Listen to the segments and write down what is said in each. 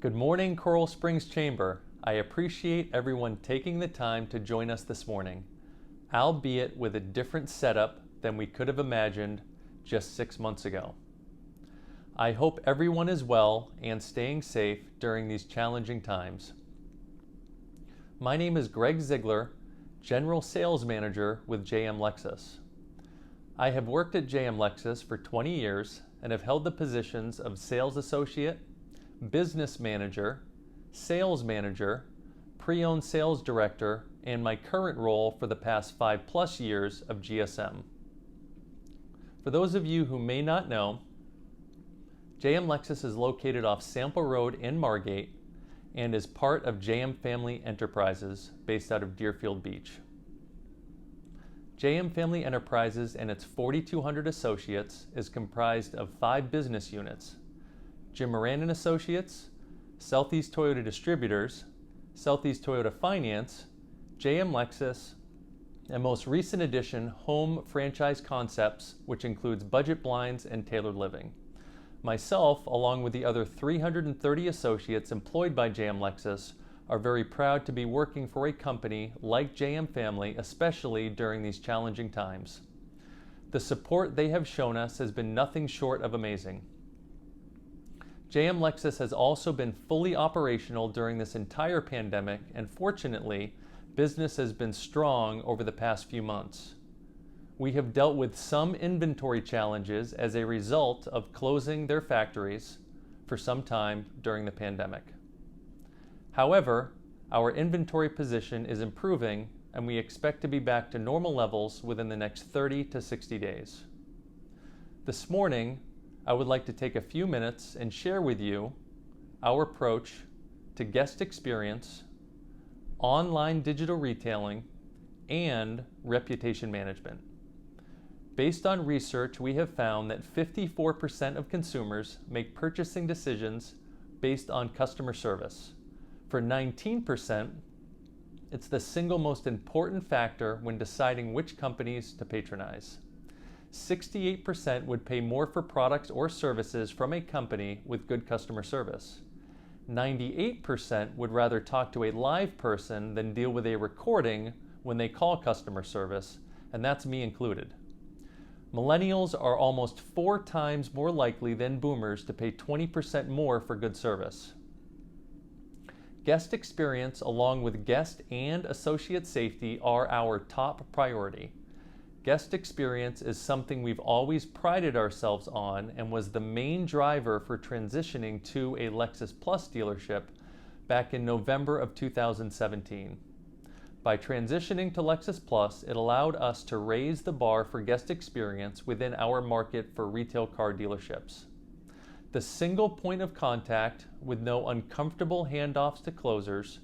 Good morning, Coral Springs Chamber. I appreciate everyone taking the time to join us this morning, albeit with a different setup than we could have imagined just 6 months ago. I hope everyone is well and staying safe during these challenging times. My name is Greg Zeigler, General Sales Manager with JM Lexus. I have worked at JM Lexus for 20 years and have held the positions of Sales Associate, Business Manager, Sales Manager, Pre-Owned Sales Director, and my current role for the past 5+ years of GSM. For those of you who may not know, JM Lexus is located off Sample Road in Margate and is part of JM Family Enterprises based out of Deerfield Beach. JM Family Enterprises and its 4,200 associates is comprised of 5 business units: Jim Moran & Associates, Southeast Toyota Distributors, Southeast Toyota Finance, JM Lexus, and most recent addition, Home Franchise Concepts, which includes Budget Blinds and Tailored Living. Myself, along with the other 330 associates employed by JM Lexus, are very proud to be working for a company like JM Family, especially during these challenging times. The support they have shown us has been nothing short of amazing. JM Lexus has also been fully operational during this entire pandemic, and fortunately, business has been strong over the past few months. We have dealt with some inventory challenges as a result of closing their factories for some time during the pandemic. However, our inventory position is improving, and we expect to be back to normal levels within the next 30 to 60 days. This morning, I would like to take a few minutes and share with you our approach to guest experience, online digital retailing, and reputation management. Based on research, we have found that 54% of consumers make purchasing decisions based on customer service. For 19%, it's the single most important factor when deciding which companies to patronize. 68% would pay more for products or services from a company with good customer service. 98% would rather talk to a live person than deal with a recording when they call customer service, and that's me included. Millennials are almost 4 times more likely than boomers to pay 20% more for good service. Guest experience, along with guest and associate safety, are our top priority. Guest experience is something we've always prided ourselves on and was the main driver for transitioning to a Lexus Plus dealership back in November of 2017. By transitioning to Lexus Plus, it allowed us to raise the bar for guest experience within our market for retail car dealerships. The single point of contact with no uncomfortable handoffs to closers,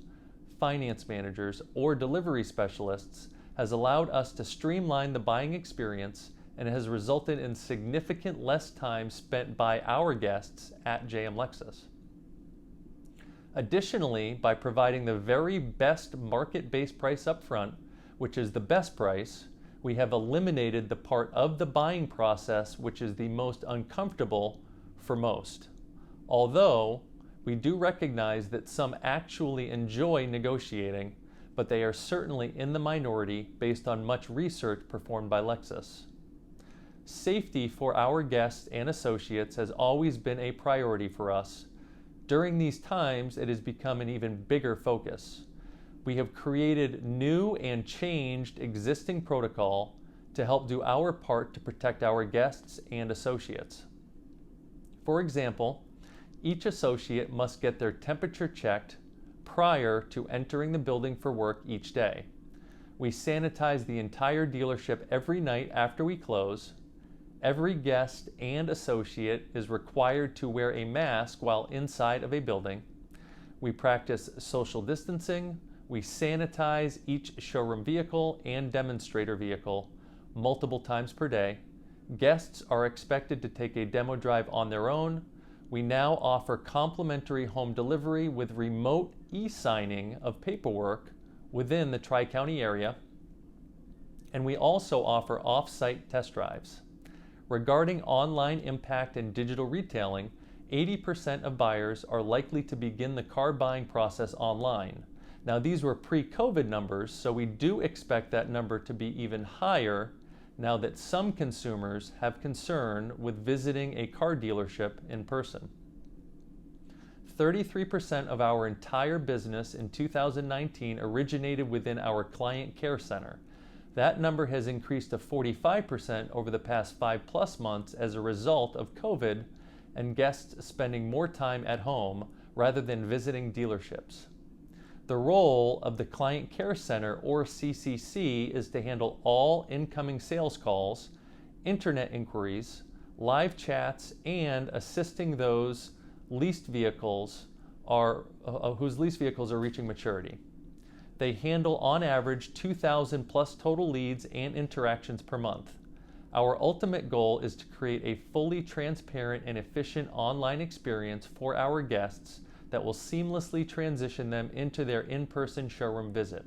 finance managers, or delivery specialists has allowed us to streamline the buying experience and has resulted in significant less time spent by our guests at JM Lexus. Additionally, by providing the very best market-based price up front, which is the best price, we have eliminated the part of the buying process which is the most uncomfortable for most. Although we do recognize that some actually enjoy negotiating, but they are certainly in the minority based on much research performed by Lexus. Safety for our guests and associates has always been a priority for us. During these times, it has become an even bigger focus. We have created new and changed existing protocol to help do our part to protect our guests and associates. For example, each associate must get their temperature checked prior to entering the building for work each day. We sanitize the entire dealership every night after we close. Every guest and associate is required to wear a mask while inside of a building. We practice social distancing. We sanitize each showroom vehicle and demonstrator vehicle multiple times per day. Guests are expected to take a demo drive on their own. We now offer complimentary home delivery with remote e-signing of paperwork within the Tri-County area. And we also offer off-site test drives. Regarding online impact and digital retailing, 80% of buyers are likely to begin the car buying process online. Now, these were pre-COVID numbers, so we do expect that number to be even higher now that some consumers have concern with visiting a car dealership in person. 33% of our entire business in 2019 originated within our client care center. That number has increased to 45% over the past 5+ months as a result of COVID and guests spending more time at home rather than visiting dealerships. The role of the Client Care Center, or CCC, is to handle all incoming sales calls, internet inquiries, live chats, and assisting those whose leased vehicles are reaching maturity. They handle on average 2,000 plus total leads and interactions per month. Our ultimate goal is to create a fully transparent and efficient online experience for our guests that will seamlessly transition them into their in-person showroom visit.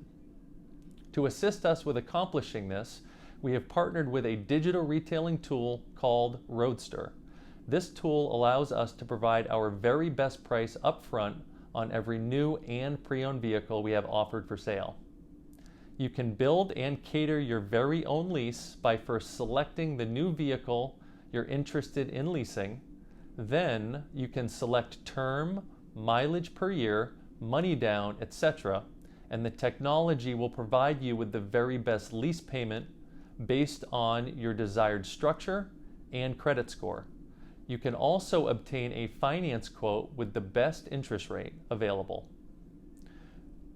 To assist us with accomplishing this, we have partnered with a digital retailing tool called Roadster. This tool allows us to provide our very best price upfront on every new and pre-owned vehicle we have offered for sale. You can build and cater your very own lease by first selecting the new vehicle you're interested in leasing. Then you can select term, mileage per year, money down, etc., and the technology will provide you with the very best lease payment based on your desired structure and credit score. You can also obtain a finance quote with the best interest rate available,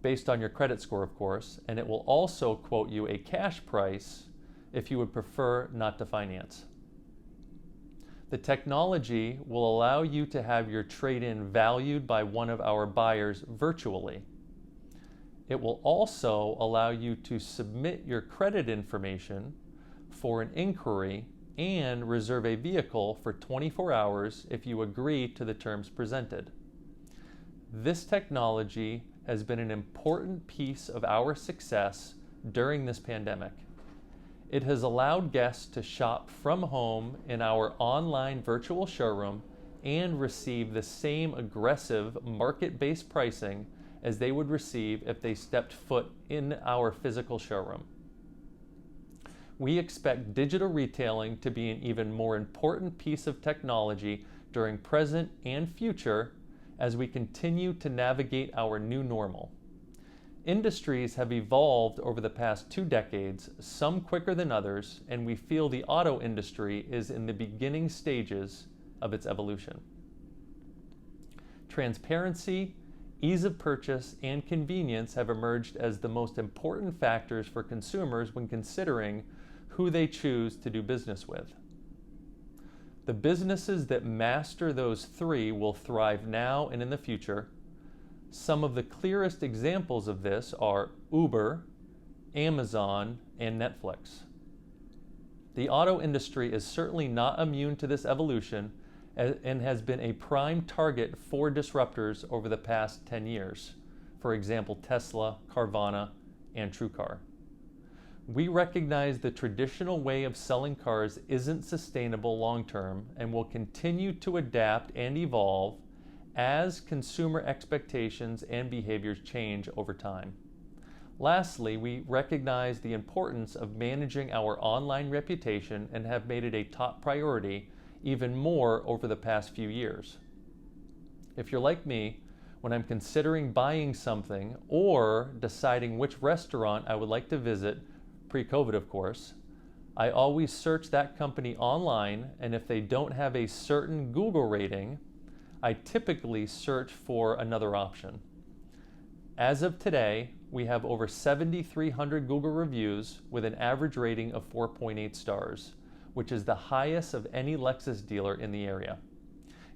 based on your credit score, of course, and it will also quote you a cash price if you would prefer not to finance. The technology will allow you to have your trade-in valued by one of our buyers virtually. It will also allow you to submit your credit information for an inquiry and reserve a vehicle for 24 hours if you agree to the terms presented. This technology has been an important piece of our success during this pandemic. It has allowed guests to shop from home in our online virtual showroom and receive the same aggressive market-based pricing as they would receive if they stepped foot in our physical showroom. We expect digital retailing to be an even more important piece of technology during present and future as we continue to navigate our new normal. Industries have evolved over the past 2 decades, some quicker than others, and we feel the auto industry is in the beginning stages of its evolution. Transparency, ease of purchase, and convenience have emerged as the most important factors for consumers when considering who they choose to do business with. The businesses that master those 3 will thrive now and in the future. Some of the clearest examples of this are Uber, Amazon, and Netflix. The auto industry is certainly not immune to this evolution and has been a prime target for disruptors over the past 10 years. For example, Tesla, Carvana, and TrueCar. We recognize the traditional way of selling cars isn't sustainable long-term and will continue to adapt and evolve as consumer expectations and behaviors change over time. Lastly, we recognize the importance of managing our online reputation and have made it a top priority even more over the past few years. If you're like me, when I'm considering buying something or deciding which restaurant I would like to visit, pre-COVID of course, I always search that company online, and if they don't have a certain Google rating, I typically search for another option. As of today, we have over 7,300 Google reviews with an average rating of 4.8 stars, which is the highest of any Lexus dealer in the area.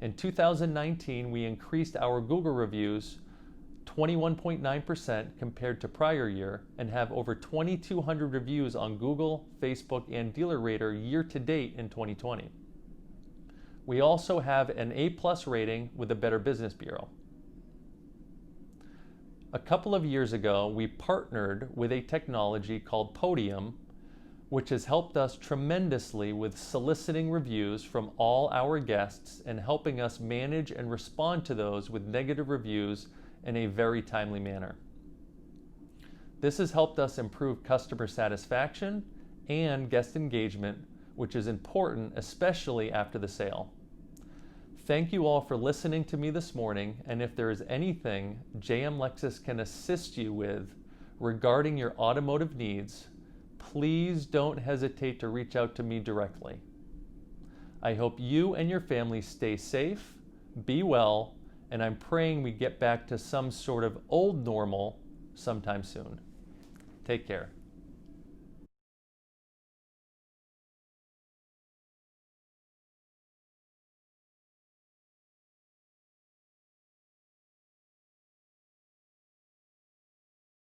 In 2019, we increased our Google reviews 21.9% compared to prior year and have over 2,200 reviews on Google, Facebook, and DealerRater year to date in 2020. We also have an A+ rating with the Better Business Bureau. A couple of years ago, we partnered with a technology called Podium, which has helped us tremendously with soliciting reviews from all our guests and helping us manage and respond to those with negative reviews in a very timely manner. This has helped us improve customer satisfaction and guest engagement, which is important, especially after the sale. Thank you all for listening to me this morning, and if there is anything JM Lexus can assist you with regarding your automotive needs, please don't hesitate to reach out to me directly. I hope you and your family stay safe, be well, and I'm praying we get back to some sort of old normal sometime soon. Take care.